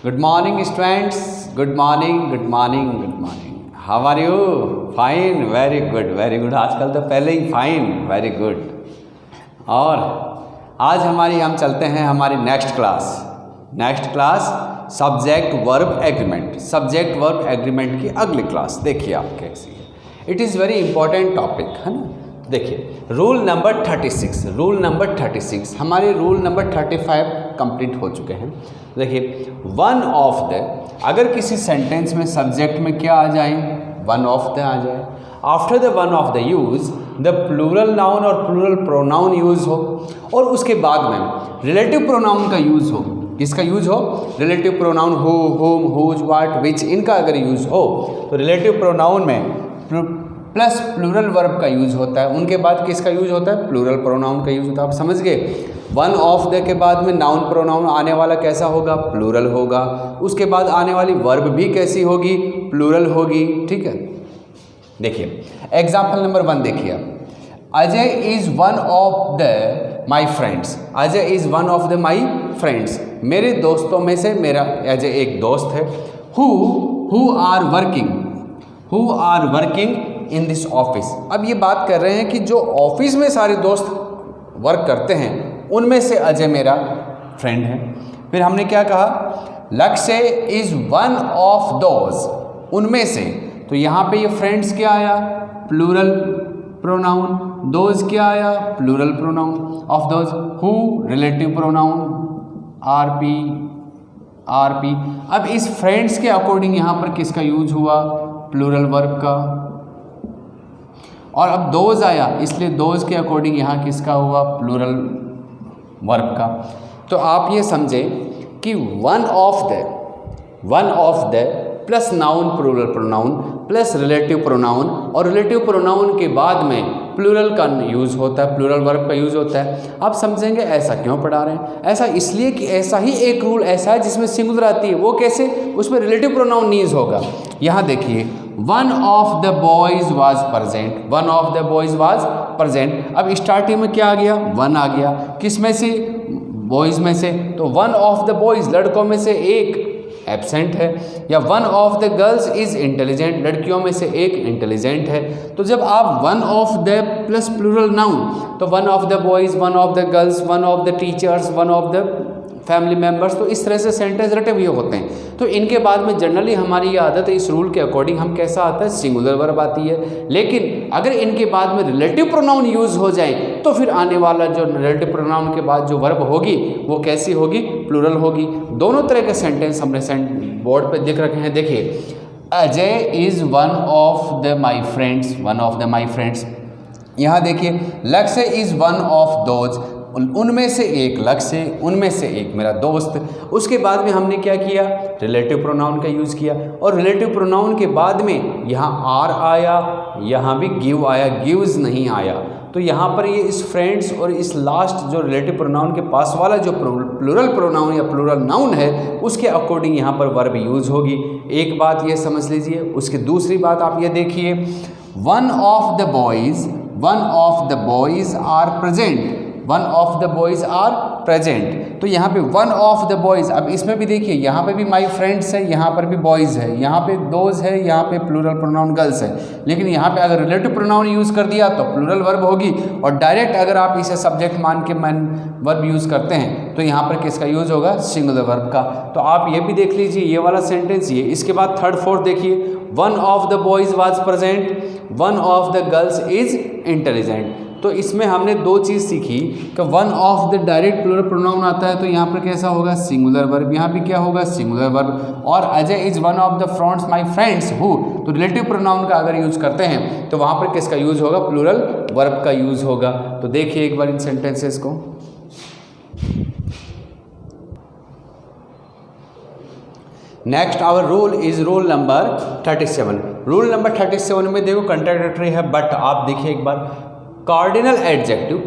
Good morning, students. Good morning, good morning, good morning. How are you? Fine, very good, very good. आजकल तो पहले ही fine, very good. और आज हम चलते हैं हमारी next class subject verb agreement. Subject verb agreement की अगली क्लास देखिए आप कैसी है. It is very important topic है ना. देखिए रूल नंबर 36 हमारे रूल नंबर 35 कंप्लीट हो चुके हैं. देखिए वन ऑफ द, अगर किसी सेंटेंस में सब्जेक्ट में क्या आ जाए, वन ऑफ द आ जाए. After the one of the use the plural noun और प्लूरल प्रोनाउन यूज हो, और उसके बाद में रिलेटिव प्रोनाउन का यूज हो. किसका यूज हो? रिलेटिव प्रोनाउन हु, हुम, हुज, व्हाट, विच, इनका अगर यूज हो तो रिलेटिव प्रोनाउन में प्लस प्लूरल वर्ब का यूज होता है. उनके बाद किसका यूज होता है? प्लूरल प्रोनाउन का यूज होता है. आप समझ गए. वन ऑफ द के बाद में नाउन प्रोनाउन आने वाला कैसा होगा? प्लूरल होगा. उसके बाद आने वाली वर्ब भी कैसी होगी? प्लूरल होगी. ठीक है. देखिए एग्जाम्पल नंबर 1 देखिए. Ajay is one of the my friends. Ajay is one of the my friends. मेरे दोस्तों में से मेरा अजय एक दोस्त है. Who are working in this office. अब ये बात कर रहे हैं कि जो ऑफिस में सारे दोस्त वर्क करते हैं उनमें से अजय मेरा फ्रेंड है. फिर हमने क्या कहा? लक्ष्य इज वन ऑफ दोज, उनमें से. तो यहाँ पे ये फ्रेंड्स क्या आया? Plural pronoun. दोज क्या आया? Plural pronoun of those. Who relative pronoun RP. अब इस फ्रेंड्स के अकॉर्डिंग यहाँ पर किसका यूज हुआ? प्लूरल वर्ब का. और अब दोज आया इसलिए दोज के अकॉर्डिंग यहाँ किसका हुआ? प्लूरल वर्ब का. तो आप ये समझें कि one of the plus noun plural pronoun plus relative pronoun, और रिलेटिव प्रोनाउन के बाद में प्लूरल का यूज़ होता है, प्लूरल वर्ब का यूज़ होता है. आप समझेंगे ऐसा क्यों पढ़ा रहे हैं? ऐसा इसलिए कि ऐसा ही एक रूल ऐसा है जिसमें सिंगुलर आती है. वो कैसे? उसमें रिलेटिव प्रोनाउन नहीं यूज़ होगा. यहाँ देखिए one of the boys was present. One of the boys was present. अब स्टार्टिंग में क्या आ गया? वन आ गया. किस में से? बॉयज़ में से. तो वन ऑफ द बॉयज़ लड़कों में से एक एब्सेंट है. या one of the girls is intelligent, लड़कियों में से एक इंटेलिजेंट है. तो जब आप one of the plus plural noun, तो one of the boys, one of the girls, one of the teachers, one of the family members, तो इस तरह से सेंटेंस रटे हुए होते हैं. तो इनके बाद में जनरली हमारी ये आदत है, इस रूल के अकॉर्डिंग हम कैसा आता है? सिंगुलर वर्ब आती है. लेकिन अगर इनके बाद में रिलेटिव प्रोनाउन यूज़ हो जाए तो फिर आने वाला जो रिलेटिव प्रोनाउन के बाद जो वर्ब होगी वो कैसी होगी? प्लूरल होगी. दोनों तरह के सेंटेंस हमने बोर्ड पे दिख रखे हैं. देखिए Ajay is one of the my friends. One of the my friends. यहाँ देखिए लक्ष्य इज़ वन ऑफ दोज, उनमें से एक लक्ष्य, उनमें से एक मेरा दोस्त. उसके बाद में हमने क्या किया? रिलेटिव प्रोनाउन का यूज़ किया. और रिलेटिव प्रोनाउन के बाद में यहाँ आर आया, यहाँ भी गिव आया, गिव्स नहीं आया. तो यहाँ पर ये इस फ्रेंड्स और इस लास्ट जो रिलेटिव प्रोनाउन के पास वाला जो प्लूरल प्रोनाउन या प्लूरल नाउन है उसके अकॉर्डिंग यहाँ पर वर्ब यूज़ होगी. एक बात ये समझ लीजिए. उसकी दूसरी बात आप ये देखिए, one of the boys are present. One of the boys are present. तो यहाँ पे वन ऑफ द बॉयज़, अब इसमें भी देखिए यहाँ पे भी माई फ्रेंड्स है, यहाँ पर भी बॉयज़ है, यहाँ पे दोज है, यहाँ पे प्लूरल प्रोनाउन गर्ल्स है. लेकिन यहाँ पे अगर रिलेटिव प्रोनाउन यूज़ कर दिया तो प्लूरल वर्ब होगी. और डायरेक्ट अगर आप इसे सब्जेक्ट मान के वर्ब यूज़ करते हैं तो यहाँ पर किसका यूज़ होगा? सिंगुलर वर्ब का. तो आप ये भी देख लीजिए ये वाला सेंटेंस ये. इसके बाद थर्ड फोर्थ देखिए, one of the boys was present, one of the girls is intelligent. तो इसमें हमने दो चीज़ सीखी कि one of the direct plural pronoun आता है तो यहाँ पर कैसा होगा? Singular verb. यहाँ भी क्या होगा? Singular verb. और Ajay is one of the friends my friends who, तो रिलेटिव प्रोनाउन का अगर यूज़ करते हैं तो वहाँ पर किसका यूज़ होगा? प्लूरल वर्ब का यूज़ होगा. तो देखिए एक बार इन सेंटेंसेस को. Next our rule is rule number 37. Rule number 37 में देखो कंट्राडिक्टरी है, बट आप देखिए एक बार. कार्डिनल एडजेक्टिव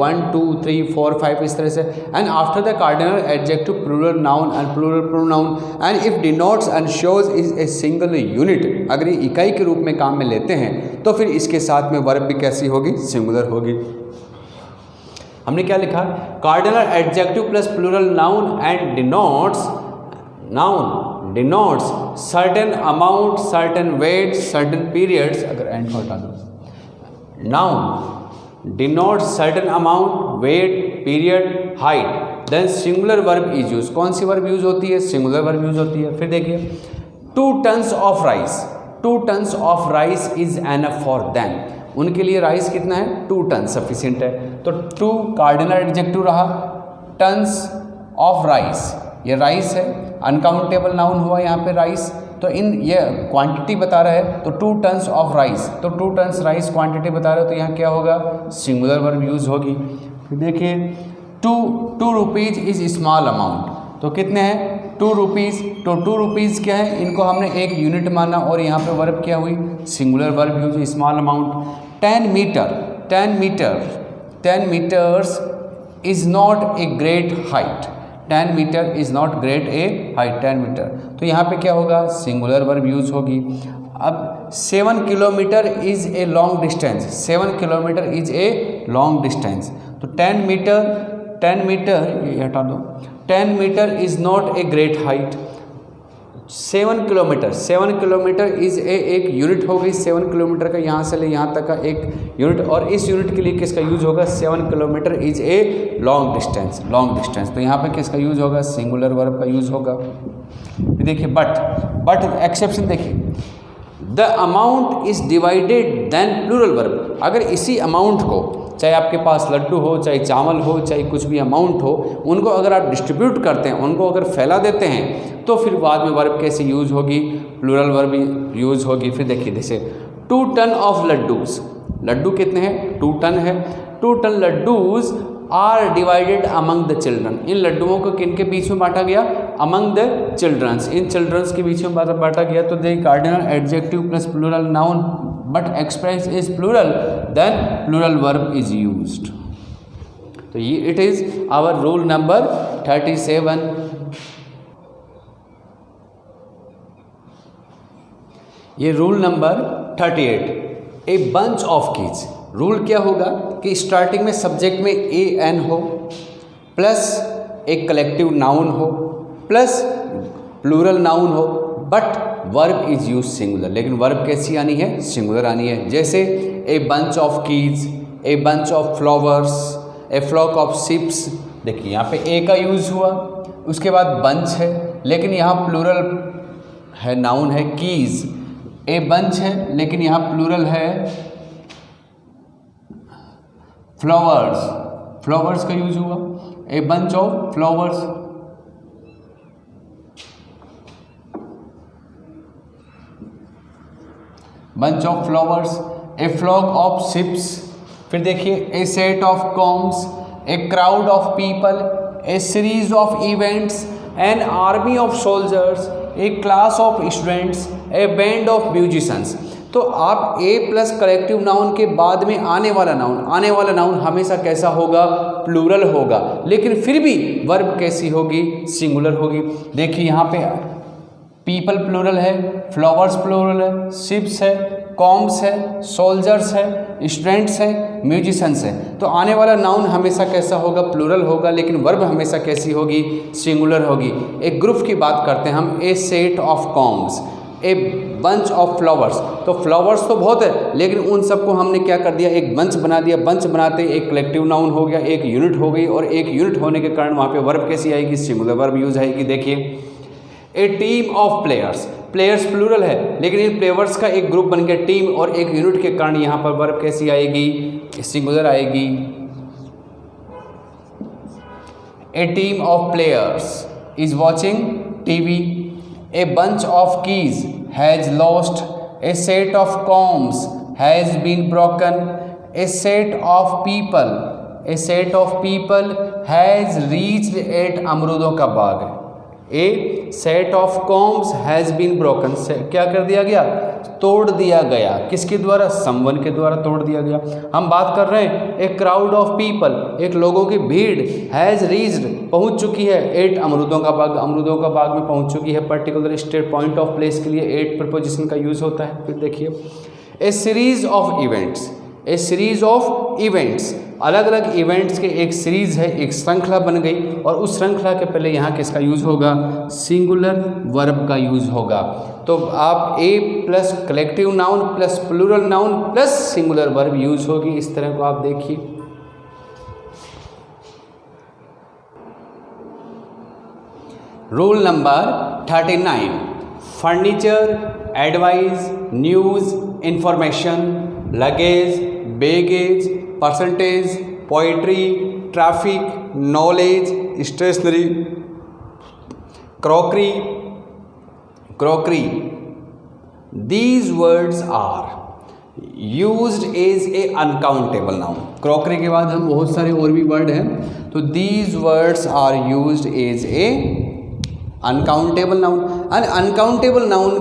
1 2 3 4 5 इस तरह से. And after the cardinal adjective plural noun and plural pronoun and if denotes and shows is a single unit. अगर ये इकाई के रूप में काम में लेते हैं तो फिर इसके साथ में वर्ब भी कैसी होगी? सिंगुलर होगी. हमने क्या लिखा? Cardinal adjective plus plural noun and denotes noun denotes certain amount, certain weight, certain periods, अगर एंड को हटा दो, noun denotes certain amount, weight, period, height, then singular verb is use. कौन सी वर्ब यूज होती है? सिंगुलर वर्ब यूज होती है। फिर देखिए 2 tons of rice, 2 tons of rice is enough for them. उनके लिए राइस कितना है? 2 टन सफिशिएंट है। तो 2 कार्डिनल एडजेक्टिव रहा, टन्स ऑफ राइस, ये राइस है, अनकाउंटेबल नाउन हुआ यहाँ पे राइस। तो इन ये क्वांटिटी बता रहा है, तो 2 tons ऑफ राइस, तो 2 tons राइस क्वांटिटी बता रहे हो, तो यहाँ क्या होगा? सिंगुलर वर्ब यूज होगी। फिर देखिए 2 रुपीज़ इज स्मॉल अमाउंट, तो कितने हैं? 2 रुपीज़। तो 2 रुपीज़ क्या है? इनको हमने एक यूनिट माना और यहाँ पे वर्ब क्या हुई? Singular verb use, small amount. 10 meter, 10 meters is not a great height, 10 meter is not great a height, 10 meter. तो यहाँ पे क्या होगा? सिंगुलर वर्ब यूज होगी। अब 7 kilometer is a long distance, 7 kilometer is a long distance. तो 10 meter ये हटा दो, 10 meter is not a great height. 7 kilometer is एक यूनिट हो गई, 7 किलोमीटर का यहाँ से ले यहाँ तक का एक यूनिट, और इस यूनिट के लिए किसका यूज होगा? 7 kilometer is a long distance. तो यहाँ पे किसका यूज होगा? सिंगुलर वर्ब का यूज होगा। देखिए बट एक्सेप्शन देखिए, the amount is divided then plural verb. अगर इसी अमाउंट को, चाहे आपके पास लड्डू हो, चाहे चावल हो, चाहे कुछ भी अमाउंट हो, उनको अगर आप डिस्ट्रीब्यूट करते हैं, उनको अगर फैला देते हैं, तो फिर बाद में वर्ब कैसे यूज होगी? प्लूरल वर्ब यूज होगी। फिर देखिए जैसे 2 टन ऑफ लड्डूज, लड्डू कितने हैं? 2 टन है। 2 ton laddoos are divided among the children. इन लड्डुओं को किन के बीच में बांटा गया? अमंग द चिल्ड्रंस, इन चिल्ड्रंस के बीच में बांटा गया। तो the cardinal adjective plus plural noun but express is plural, then plural verb is used. तो ये it is our rule number 37। ये rule number 38, a bunch of keys. Rule क्या होगा कि स्टार्टिंग में सब्जेक्ट में ए एन हो, प्लस एक कलेक्टिव नाउन हो, प्लस प्लूरल नाउन हो, but verb is use singular. लेकिन वर्ब कैसी आनी है? सिंगुलर आनी है। जैसे a bunch of keys, a bunch of flowers, a flock of sheeps. देखिए यहाँ पे ए का यूज हुआ, उसके बाद बंच है, लेकिन यहाँ प्लूरल है, नाउन है कीज। ए बंच है, लेकिन यहाँ प्लूरल है फ्लावर्स, फ्लावर्स का यूज हुआ। A bunch of flowers, bunch of flowers, a flock of ships. फिर देखिए a set of combs, a crowd of people, a series of events, an army of soldiers, a class of students, a band of musicians. तो आप a plus collective noun के बाद में आने वाला noun हमेशा कैसा होगा? प्लूरल होगा, लेकिन फिर भी वर्ब कैसी होगी? सिंगुलर होगी। देखिए यहाँ पे पीपल प्लूरल है, फ्लावर्स प्लूरल है, शिप्स है, कॉम्स है, सोल्जर्स है, स्टूडेंट्स है, म्यूजिशियंस है। तो आने वाला नाउन हमेशा कैसा होगा? प्लूरल होगा, लेकिन वर्ब हमेशा कैसी होगी? सिंगुलर होगी। एक ग्रुप की बात करते हैं हम, a set of combs, a bunch of flowers. तो फ्लावर्स तो बहुत है, लेकिन उन सबको हमने क्या कर दिया? एक बंच बना दिया। बंच बनाते एक कलेक्टिव नाउन हो गया, एक यूनिट हो गई, और एक यूनिट होने के कारण वहाँ पे वर्ब कैसी आएगी? सिंगुलर वर्ब यूज आएगी। देखिए a team of players, players plural है, लेकिन इन प्लेयर्स का एक ग्रुप बन गया टीम, और एक यूनिट के कारण यहाँ पर वर्ब कैसी आएगी? सिंगुलर आएगी। A team of players is watching TV, a bunch of keys has lost, a set of combs has been broken, a set of people has reached at अमरूदों का बाग। A set of combs has been broken, क्या कर दिया गया? तोड़ दिया गया। किसके द्वारा? समवन के द्वारा तोड़ दिया गया। हम बात कर रहे हैं ए क्राउड ऑफ पीपल, एक लोगों की भीड़, हैज़ रीच्ड पहुंच चुकी है, एट अमरूदों का बाग, अमरूदों का बाग में पहुंच चुकी है। Particular state point of place के लिए एट प्रपोजिशन का यूज होता है। फिर देखिए a series of events, a series of events, अलग अलग इवेंट्स के एक सीरीज है, एक श्रृंखला बन गई, और उस श्रृंखला के पहले यहाँ किसका यूज होगा, सिंगुलर वर्ब का यूज होगा। तो आप a plus collective noun plus plural noun plus singular verb use होगी, इस तरह को आप देखिए। Rule number 39, furniture, advice, news, information, luggage, baggage, percentage, poetry, traffic, knowledge, stationery, crockery, these words are used as a uncountable noun। Crockery के बाद हम बहुत सारे और भी वर्ड हैं, तो these words are used as a uncountable noun। Uncountable noun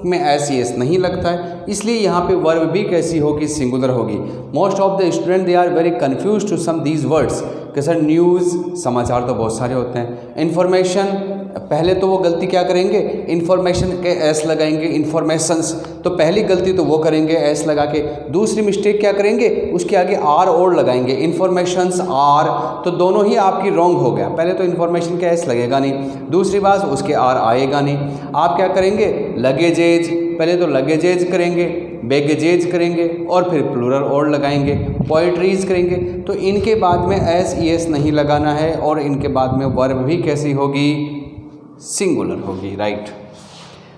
में एस यस नहीं लगता है, इसलिए यहाँ पे वर्ब भी कैसी होगी, सिंगुलर होगी। Most of the student they are very confuse to some these words कि सर न्यूज़, समाचार तो बहुत सारे होते हैं, इन्फॉर्मेशन, पहले तो वो गलती क्या करेंगे, इन्फॉर्मेशन के एस लगाएंगे, इन्फॉर्मेशंस, तो पहली गलती तो वो करेंगे एस लगा के। दूसरी मिस्टेक क्या करेंगे, उसके आगे आर और लगाएंगे, इन्फॉर्मेशंस आर, तो दोनों ही आपकी रॉन्ग हो गया। पहले तो इन्फॉर्मेशन का एस लगेगा नहीं, दूसरी बात उसके आर आएगा नहीं। आप क्या करेंगे, लगेजेज, पहले तो लगेजेज करेंगे, बैगेजेज करेंगे और फिर प्लूरल और लगाएंगे, पोइट्रीज करेंगे, तो इनके बाद में एस ई एस नहीं लगाना है, और इनके बाद में वर्ब भी कैसी होगी, सिंगुलर होगी, राइट।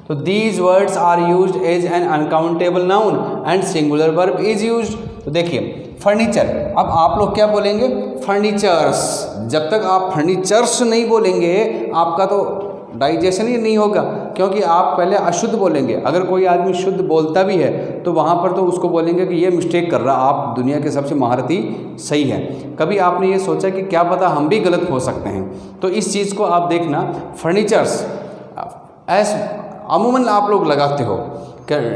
तो these words are used as an uncountable noun and singular verb is used. तो देखिए फर्नीचर, अब आप लोग क्या बोलेंगे, फर्नीचर्स। जब तक आप फर्नीचर्स नहीं बोलेंगे आपका तो डाइजेशन ही नहीं होगा, क्योंकि आप पहले अशुद्ध बोलेंगे। अगर कोई आदमी शुद्ध बोलता भी है तो वहाँ पर तो उसको बोलेंगे कि ये मिस्टेक कर रहा, आप दुनिया के सबसे महारथी सही है। कभी आपने ये सोचा कि क्या पता हम भी गलत हो सकते हैं, तो इस चीज़ को आप देखना। फर्नीचर्स ऐस अमूमन आप लोग लगाते हो,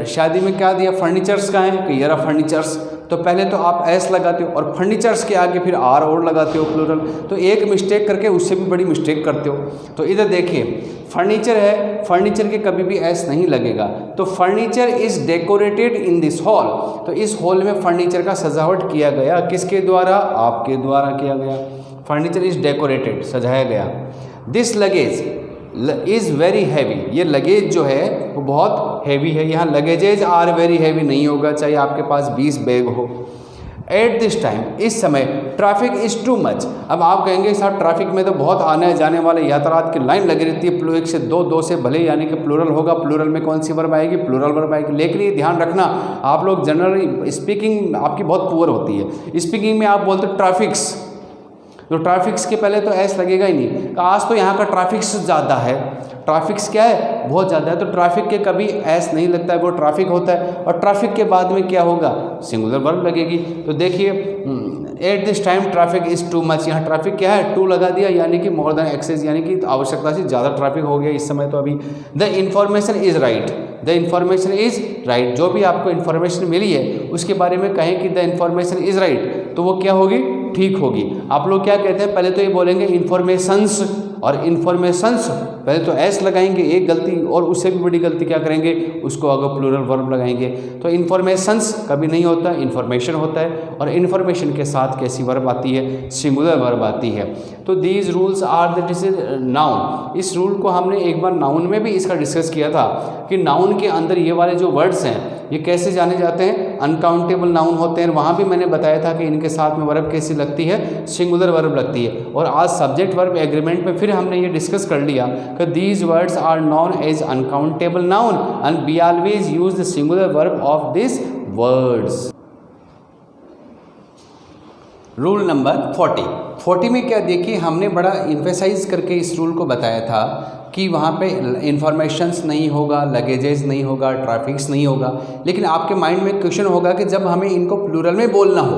शादी में क्या दिया, फर्नीचर्स का है कि यारा फर्नीचर्स, तो पहले तो आप एस लगाते हो और फर्नीचर्स के आगे फिर आर और लगाते हो प्लूरल, तो एक मिस्टेक करके उससे भी बड़ी मिस्टेक करते हो। तो इधर देखिए फर्नीचर है, फर्नीचर के कभी भी एस नहीं लगेगा, तो furniture is decorated in this hall, तो इस हॉल में फर्नीचर का सजावट किया गया, किसके द्वारा, आपके द्वारा किया गया। फर्नीचर इज़ डेकोरेटेड, सजाया गया। This luggage is very heavy, ये लगेज जो है वो बहुत हैवी है। यहाँ लगेजेज आर वेरी हैवी नहीं होगा, चाहे आपके पास 20 बैग हो। एट दिस टाइम, इस समय, ट्रैफिक इज़ टू मच। अब आप कहेंगे साहब ट्रैफिक में तो बहुत आने जाने वाले यातायात की लाइन लगी रहती है, एक से दो से भले यानी कि प्लूरल होगा, प्लूरल में कौन सी वर्ब आएगी, प्लूरल वर्ब आएगी। लेकिन ये ध्यान रखना, आप लोग जनरली स्पीकिंग आपकी बहुत पुअर होती है, स्पीकिंग में आप बोलते ट्रैफिक्स, तो ट्रैफिक्स के पहले तो एस लगेगा ही नहीं। आज तो यहाँ का ट्रैफिक्स ज़्यादा है, ट्रैफिक्स क्या है, बहुत ज़्यादा है, तो ट्रैफिक के कभी एस नहीं लगता है, वो ट्रैफिक होता है। और ट्रैफिक के बाद में क्या होगा, सिंगुलर वर्ब लगेगी। तो देखिए at this time traffic is too much, यहाँ ट्रैफिक क्या है, टू लगा दिया, यानी कि मोर देन एक्सेस, यानी कि आवश्यकता से ज़्यादा ट्रैफिक हो गया इस समय। तो अभी the information is right, the information is right, जो भी आपको इन्फॉर्मेशन मिली है उसके बारे में कहें कि द इन्फॉर्मेशन इज़ राइट, तो वो क्या होगी, ठीक होगी। आप लोग क्या कहते हैं, पहले तो ये बोलेंगे इन्फॉर्मेशंस, और इन्फॉर्मेशंस पहले तो एस लगाएंगे, एक गलती और उससे भी बड़ी गलती क्या करेंगे, उसको अगर प्लूरल वर्ब लगाएंगे। तो इन्फॉर्मेशंस कभी नहीं होता, इन्फॉर्मेशन होता है, और इन्फॉर्मेशन के साथ कैसी वर्ब आती है, सिंगुलर वर्ब आती है। तो these rules are the this is noun. इस रूल को हमने एक बार नाउन में भी इसका डिस्कस किया था कि नाउन के अंदर ये वाले जो वर्ड्स हैं ये कैसे जाने जाते हैं, अनकाउंटेबल नाउन होते हैं। वहाँ भी मैंने बताया था कि इनके साथ में वर्ब कैसी लगती है, सिंगुलर वर्ब लगती है। और आज सब्जेक्ट वर्ब एग्रीमेंट में फिर हमने ये डिस्कस कर लिया कि these words are known as uncountable noun and we always use the singular verb of this words. Rule number 40 में क्या देखिए, हमने बड़ा इन्फेसाइज करके इस रूल को बताया था कि वहाँ पे इंफॉर्मेशंस नहीं होगा, लगेजेस नहीं होगा, ट्रैफिक्स नहीं होगा। लेकिन आपके माइंड में क्वेश्चन होगा कि जब हमें इनको प्लूरल में बोलना हो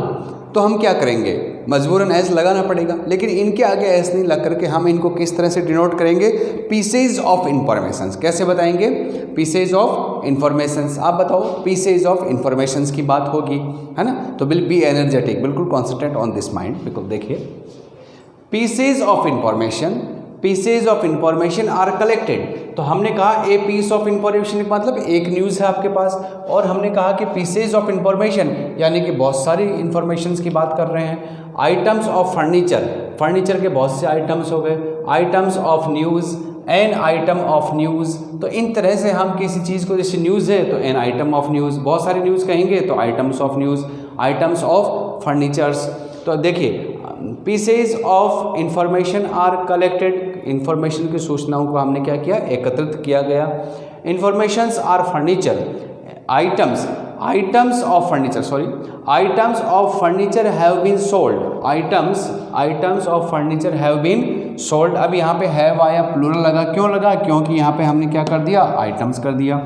तो हम क्या करेंगे, मजबूरन एस लगाना पड़ेगा। लेकिन इनके आगे एस नहीं लग करके हम इनको किस तरह से डिनोट करेंगे, पीसेज ऑफ इंफॉर्मेशंस। कैसे बताएंगे, पीसेज ऑफ इंफॉर्मेशंस। आप बताओ, पीसेज ऑफ इंफॉर्मेशंस की बात होगी, है ना। तो विल बी एनर्जेटिक, बिल्कुल कॉन्सेंट्रेट ऑन दिस माइंड। बिल्कुल देखिए, pieces of information pieces of information are collected. तो हमने कहा ए पीस ऑफ इंफॉर्मेशन मतलब एक न्यूज़ है आपके पास, और हमने कहा कि पीसेज ऑफ इंफॉर्मेशन यानी कि बहुत सारी इंफॉर्मेशंस की बात कर रहे हैं। आइटम्स ऑफ फर्नीचर, फर्नीचर के बहुत से आइटम्स हो गए। Items of news, an item of news. तो इन तरह से हम किसी चीज़ को, जैसे न्यूज़ है तो एन आइटम ऑफ न्यूज़, बहुत सारी न्यूज़ कहेंगे तो items of news, items of furnitures. तो देखिए pieces of information are collected, information की सूचनाओं को हमने क्या किया, एकत्रित किया गया। Informations are furniture, items, items of furniture, sorry, items of furniture have been sold, items of furniture have been sold. अब यहाँ पे हैव आया, प्लूरल लगा, क्यों लगा, क्योंकि यहाँ पे हमने क्या कर दिया, आइटम्स कर दिया।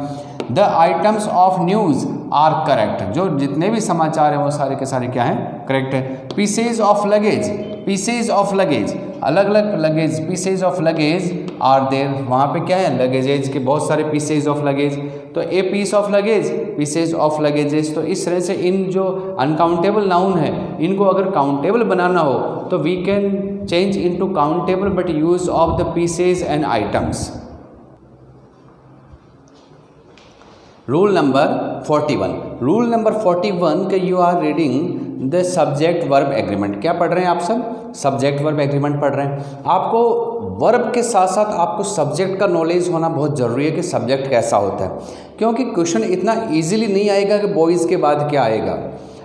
The items of news are correct, जो जितने भी समाचार हैं वो सारे के सारे क्या हैं, करेक्ट है। Pieces of luggage, pieces of luggage, अलग अलग luggage, pieces of luggage are there, वहाँ पे क्या है, लगेजेज के बहुत सारे पीसेज ऑफ लगेज। तो a piece of luggage, pieces of luggages. तो इस तरह से इन जो अनकाउंटेबल नाउन है इनको अगर काउंटेबल बनाना हो तो we can change into countable but use of the pieces and items. Rule number 41, rule number 41 के you are reading the subject verb agreement. क्या पढ़ रहे हैं आप सब, सब्जेक्ट वर्ब एग्रीमेंट पढ़ रहे हैं। आपको वर्ब के साथ साथ आपको सब्जेक्ट का नॉलेज होना बहुत ज़रूरी है कि सब्जेक्ट कैसा होता है, क्योंकि क्वेश्चन इतना इजीली नहीं आएगा कि बॉयज़ के बाद क्या आएगा।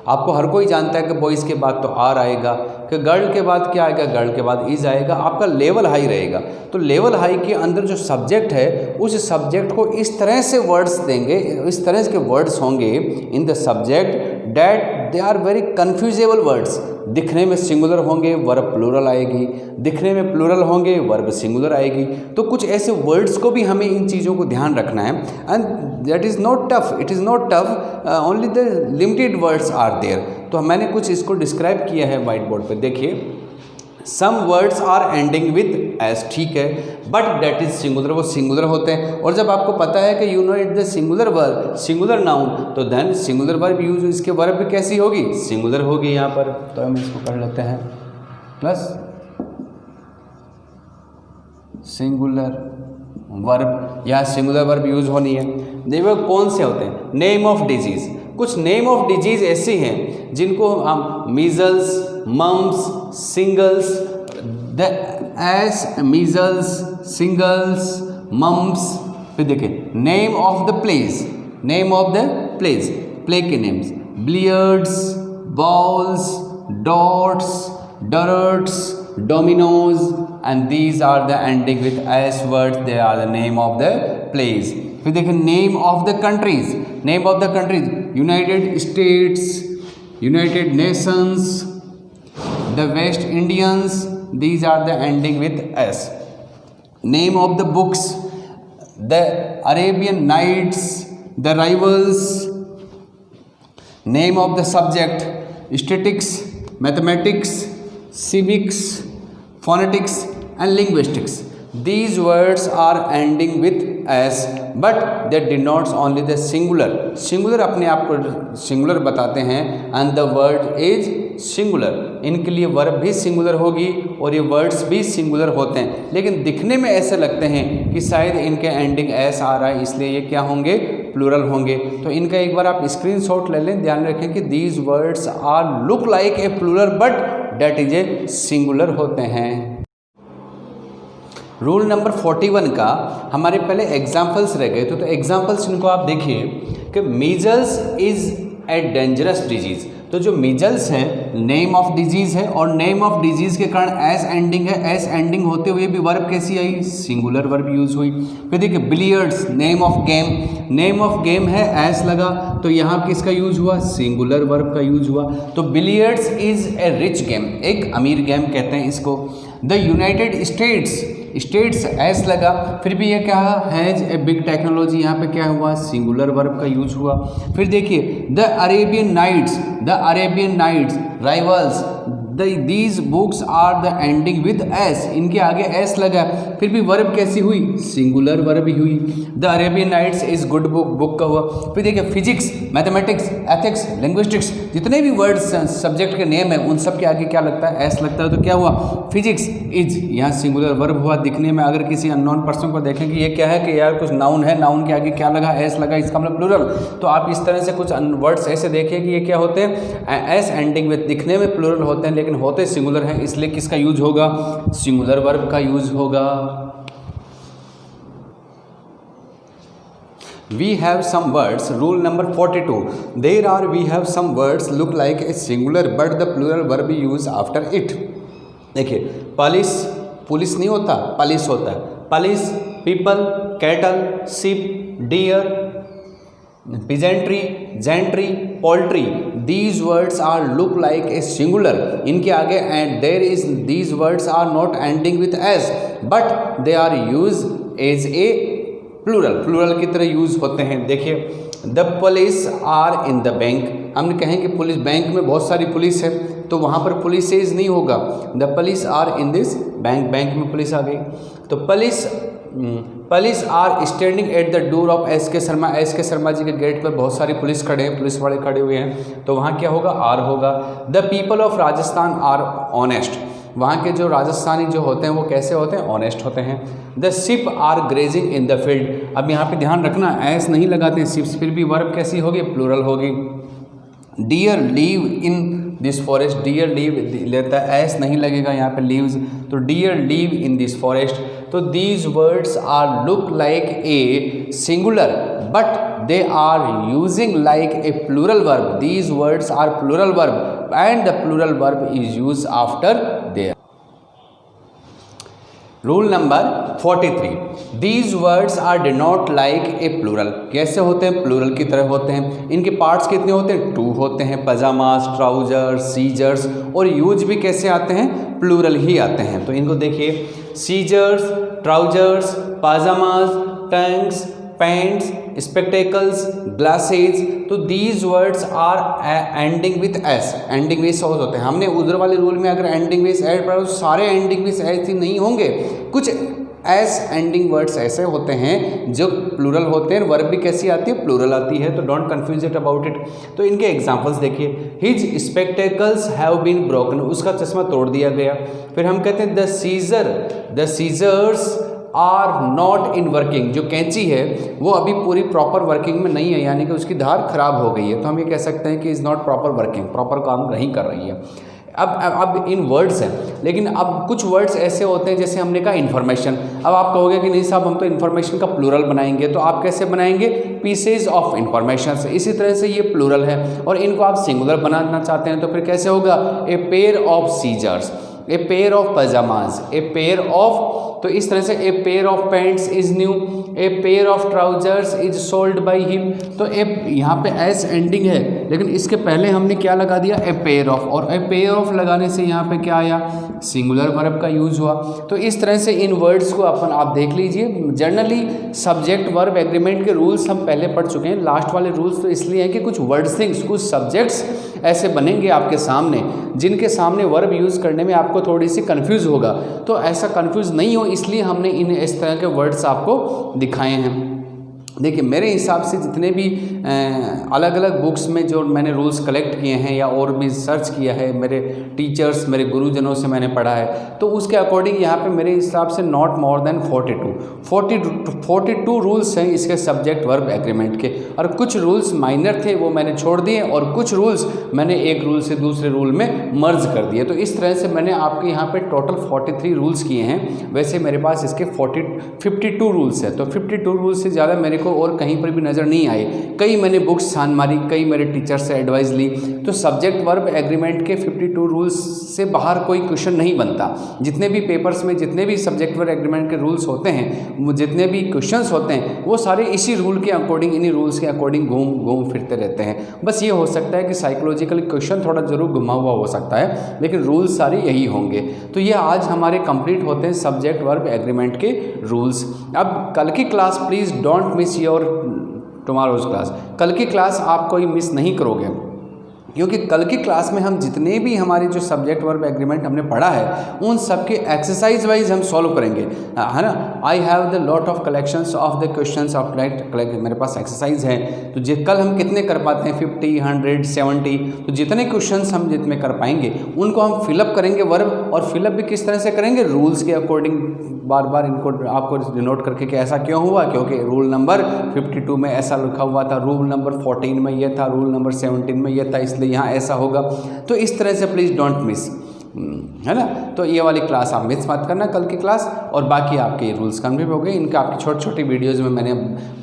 आपको हर कोई जानता है कि बॉयज़ के बाद तो आर आएगा, कि गर्ल के बाद क्या आएगा, गर्ल के बाद इज आएगा। आपका लेवल हाई रहेगा, तो लेवल हाई के अंदर जो सब्जेक्ट है उस सब्जेक्ट को इस तरह से वर्ड्स देंगे, इस तरह के वर्ड्स होंगे in the subject that they are very confusable words. दिखने में सिंगुलर होंगे, वर्ब प्लूरल आएगी, दिखने में प्लूरल होंगे, वर्ब सिंगुलर आएगी। तो कुछ ऐसे वर्ड्स को भी हमें इन चीज़ों को ध्यान रखना है। And that is not tough, it is not tough, only the limited words are there. तो मैंने कुछ इसको डिस्क्राइब किया है वाइट बोर्ड पे, देखिए। Some words are ending with S, ठीक है, बट डेट इज सिंगुलर, वो सिंगुलर होते हैं। और जब आपको पता है कि you know it the singular verb, singular noun, तो देन सिंगुलर वर्ब यूज, इसके वर्ब भी कैसी होगी, सिंगुलर होगी यहाँ पर। तो हम इसको कर लेते हैं प्लस सिंगुलर वर्ब, यहाँ सिंगुलर वर्ब यूज होनी है। देखो कौन से होते हैं, नेम ऑफ डिजीज़। कुछ नेम ऑफ डिजीज़ ऐसी हैं जिनको हम measles, mumps, singles, the s, measles, singles, mumps. फिर देखें name of the place, name of the place, play के names, billiards, balls, dots, darts, dominoes, and these are the ending with s words, they are the name of the place. फिर देखें name of the countries, name of the countries, United States, United Nations, the West Indians, these are the ending with s. Name of the books, the Arabian Nights, the Rivals. Name of the subject, statistics, mathematics, civics, phonetics and linguistics. These words are ending with s, but they denotes only the singular. Singular अपने आप को singular बताते हैं, and the word is singular. इनके लिए verb भी singular होगी और ये वर्ड्स भी सिंगुलर होते हैं, लेकिन दिखने में ऐसे लगते हैं कि शायद इनके एंडिंग एस आ रहा है, इसलिए ये क्या होंगे, प्लूरल होंगे। तो इनका एक बार आप स्क्रीनशॉट ले लें, ध्यान रखें कि these words are look like a plural but that is a singular होते हैं। रूल नंबर 41 का हमारे पहले एग्जाम्पल्स रह गए, तो एग्जाम्पल्स इनको आप देखिए कि measles is a dangerous disease. तो जो मीजल्स है नेम ऑफ डिजीज़ है, और नेम ऑफ डिजीज़ के कारण एस एंडिंग है, एस एंडिंग होते हुए भी वर्ब कैसी आई, सिंगुलर वर्ब यूज हुई। फिर देखिए billiards, name of game, name of game है, एस लगा, तो यहाँ किसका यूज हुआ, सिंगुलर वर्ब का यूज हुआ। तो billiards is a rich game, एक अमीर गेम कहते हैं इसको। The United states, states S लगा, फिर भी ये क्या हैज़ ए बिग टेक्नोलॉजी, यहाँ पे क्या हुआ, सिंगुलर वर्ब का यूज हुआ। फिर देखिए the Arabian Nights, the Arabian Nights, rivals, these books are the ending with S, इनके आगे एस लगा, फिर भी वर्ब कैसी हुई, सिंगुलर वर्ब ही हुई। The Arabian Nights is good book, book का हुआ। फिर देखिए फिजिक्स, मैथमेटिक्स, एथिक्स, लिंग्विस्टिक्स, जितने भी वर्ड्स सब्जेक्ट के नेम है उन सब के आगे क्या लगता है, एस लगता है। तो क्या हुआ, फिजिक्स इज, यहाँ सिंगुलर वर्ब हुआ। दिखने में अगर किसी अननोन पर्सन को देखें कि ये क्या है, कि यार कुछ नाउन है, नाउन के आगे क्या लगा, एस लगा, इसका मतलब प्लूरल। तो आप इस तरह से कुछ वर्ड्स ऐसे देखिए कि ये क्या होते हैं, एस एंडिंग में, दिखने में प्लूरल होते हैं लेकिन होते सिंगुलर हैं, इसलिए किसका यूज होगा, सिंगुलर वर्ब का यूज होगा। We have some words, rule number 42. We have some words look like a singular but the plural verb used after it. देखिए पुलिस, पुलिस नहीं होता, पुलिस होता है। Police, people, cattle, sheep, deer, peasantry, gentry, poultry, these words are look like a singular, इनके आगे and there is, these words are not ending with s but they are used as a plural, plural की तरह use होते हैं। देखिए the police are in the bank, हम कहें कि पुलिस, बैंक में बहुत सारी पुलिस है तो वहाँ पर पुलिस नहीं होगा, the police are in this bank, bank में पुलिस आ गई। तो police are standing at the door of S K Sharma, S K Sharma ji के गेट पर बहुत सारी पुलिस खड़े हैं, पुलिस वाले खड़े हुए हैं, तो वहाँ क्या होगा, आर होगा। The people of Rajasthan are honest, वहाँ के जो राजस्थानी जो होते हैं वो कैसे होते हैं, ऑनेस्ट होते हैं। The sheep are grazing in the field, अब यहाँ पे ध्यान रखना एस नहीं लगाते हैं शिप्स, फिर भी वर्ब कैसी होगी, प्लूरल होगी। Deer live in this forest, deer live लेता है, एस नहीं लगेगा यहाँ पे लीव्स, तो deer live in this forest. तो these words are look like a singular but they are using like a plural verb, these words are plural verb and the plural verb is use after there. Rule number 43, these words are denote like a plural, कैसे होते हैं, plural की तरह होते हैं। इनके parts कितने होते हैं, 2 होते हैं, पजामास, ट्राउजर्स, सीजर्स, और यूज भी कैसे आते हैं, प्लूरल ही आते हैं। तो इनको देखिए, scissors, trousers, pyjamas, tongs, pants, spectacles, glasses, तो these words are ending with S, ending with S होते हैं। हमने उधर वाले रूल में अगर एंडिंग विथ एड पढ़ा तो सारे एंडिंग विथ एस ही नहीं होंगे, कुछ एस एंडिंग वर्ड्स ऐसे होते हैं जो प्लूरल होते हैं, वर्ब भी कैसी आती है, प्लूरल आती है, तो don't confuse it about it. तो इनके एग्जांपल्स देखिए, his spectacles have been broken, उसका चश्मा तोड़ दिया गया। फिर हम कहते हैं the scissors are not in working, जो कैंची है वो अभी पूरी प्रॉपर वर्किंग में नहीं है, यानी कि उसकी धार खराब हो गई है, तो हम ये कह सकते हैं कि is not proper working, proper काम नहीं कर रही है। अब इन वर्ड्स हैं, लेकिन अब कुछ वर्ड्स ऐसे होते हैं जैसे हमने कहा इन्फॉर्मेशन। अब आप कहोगे कि नहीं साहब हम तो इन्फॉर्मेशन का प्लूरल बनाएंगे, तो आप कैसे बनाएंगे, पीसेज ऑफ इन्फॉर्मेशन से, इसी तरह से ये प्लूरल है, और इनको आप सिंगुलर बनाना चाहते हैं तो फिर कैसे होगा, a pair of scissors, a pair of pajamas, a pair of, तो इस तरह से a pair of pants is new, a pair of trousers is sold by him. तो ए यहाँ पे एस एंडिंग है, लेकिन इसके पहले हमने क्या लगा दिया, ए पेयर ऑफ, और ए पेयर ऑफ लगाने से यहाँ पे क्या आया, सिंगुलर वर्ब का यूज हुआ। तो इस तरह से इन वर्ड्स को अपन आप देख लीजिए। जनरली सब्जेक्ट वर्ब एग्रीमेंट के रूल्स हम पहले पढ़ चुके हैं, लास्ट वाले रूल्स तो इसलिए हैं कि कुछ वर्ड्स थिंग्स, कुछ सब्जेक्ट्स ऐसे बनेंगे आपके सामने जिनके सामने वर्ब यूज़ करने में आपको थोड़ी सी कंफ्यूज होगा, तो ऐसा कंफ्यूज नहीं हो इसलिए हमने इन इस तरह के वर्ड्स आपको दिखाए हैं। देखिए मेरे हिसाब से जितने भी अलग अलग बुक्स में जो मैंने रूल्स कलेक्ट किए हैं या और भी सर्च किया है, मेरे टीचर्स, मेरे गुरुजनों से मैंने पढ़ा है, तो उसके अकॉर्डिंग यहाँ पे मेरे हिसाब से नॉट मोर देन 42 रूल्स हैं इसके सब्जेक्ट वर्ब एग्रीमेंट के, और कुछ रूल्स माइनर थे वो मैंने छोड़ दिए, और कुछ रूल्स मैंने एक रूल से दूसरे रूल में मर्ज कर दिए। तो इस तरह से मैंने आपके यहाँ पे टोटल 43 रूल्स किए हैं। वैसे मेरे पास इसके 52 रूल्स हैं, तो 52 रूल्स से ज़्यादा मेरे को और कहीं पर भी नज़र नहीं आए। कई मैंने बुक्स छान मारी, कई मेरे टीचर से एडवाइस ली, तो सब्जेक्ट वर्ब एग्रीमेंट के 52 रूल्स से बाहर कोई क्वेश्चन नहीं बनता। जितने भी पेपर्स में जितने भी सब्जेक्ट वर्ब एग्रीमेंट के रूल्स होते हैं, वो जितने भी क्वेश्चंस होते हैं, वो सारे इसी रूल के अकॉर्डिंग, इन्हीं रूल्स के अकॉर्डिंग घूम फिरते रहते हैं। बस ये हो सकता है कि साइकोलॉजिकल क्वेश्चन थोड़ा जरूर घुमा हुआ हो सकता है, लेकिन रूल्स सारे यही होंगे। तो ये आज हमारे कंप्लीट होते हैं सब्जेक्ट वर्ब एग्रीमेंट के रूल्स। अब कल की class please don't miss your tomorrow's class, कल की क्लास आप कोई मिस नहीं करोगे, क्योंकि कल की क्लास में हम जितने भी हमारे जो सब्जेक्ट वर्ब एग्रीमेंट हमने पढ़ा है उन सब के एक्सरसाइज वाइज हम सॉल्व करेंगे, है ना। I have the lot of collections of the questions of collect, मेरे पास एक्सरसाइज है। तो कल हम कितने कर पाते हैं 50, 100, 70, तो जितने क्वेश्चंस हम जितने कर पाएंगे उनको हम फिलअप करेंगे वर्ब, और फिलअप भी किस तरह से करेंगे, रूल्स के अकॉर्डिंग। बार बार इनको आपको नोट करके कि ऐसा क्यों हुआ, क्योंकि रूल नंबर 52 में ऐसा लिखा हुआ था, रूल नंबर 14 में ये था, रूल नंबर 17 में ये था, इसलिए यहाँ ऐसा होगा। तो इस तरह से प्लीज़ डोंट मिस, है ना। तो ये वाली क्लास आप मिस मत करना, कल की क्लास। और बाकी आपके रूल्स कंप्लीट हो गए, इनका आपकी छोटी छोटी वीडियोज़ में मैंने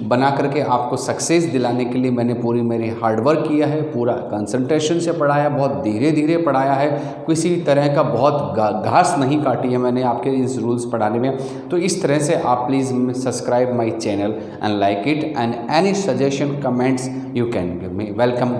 बना करके आपको सक्सेस दिलाने के लिए मैंने पूरी मेरी हार्डवर्क किया है, पूरा कंसंट्रेशन से पढ़ाया, बहुत धीरे धीरे पढ़ाया है, किसी तरह का बहुत घास नहीं काटी है मैंने आपके इस रूल्स पढ़ाने में। तो इस तरह से आप please subscribe my channel and like it, and any suggestion comments you can give me. Welcome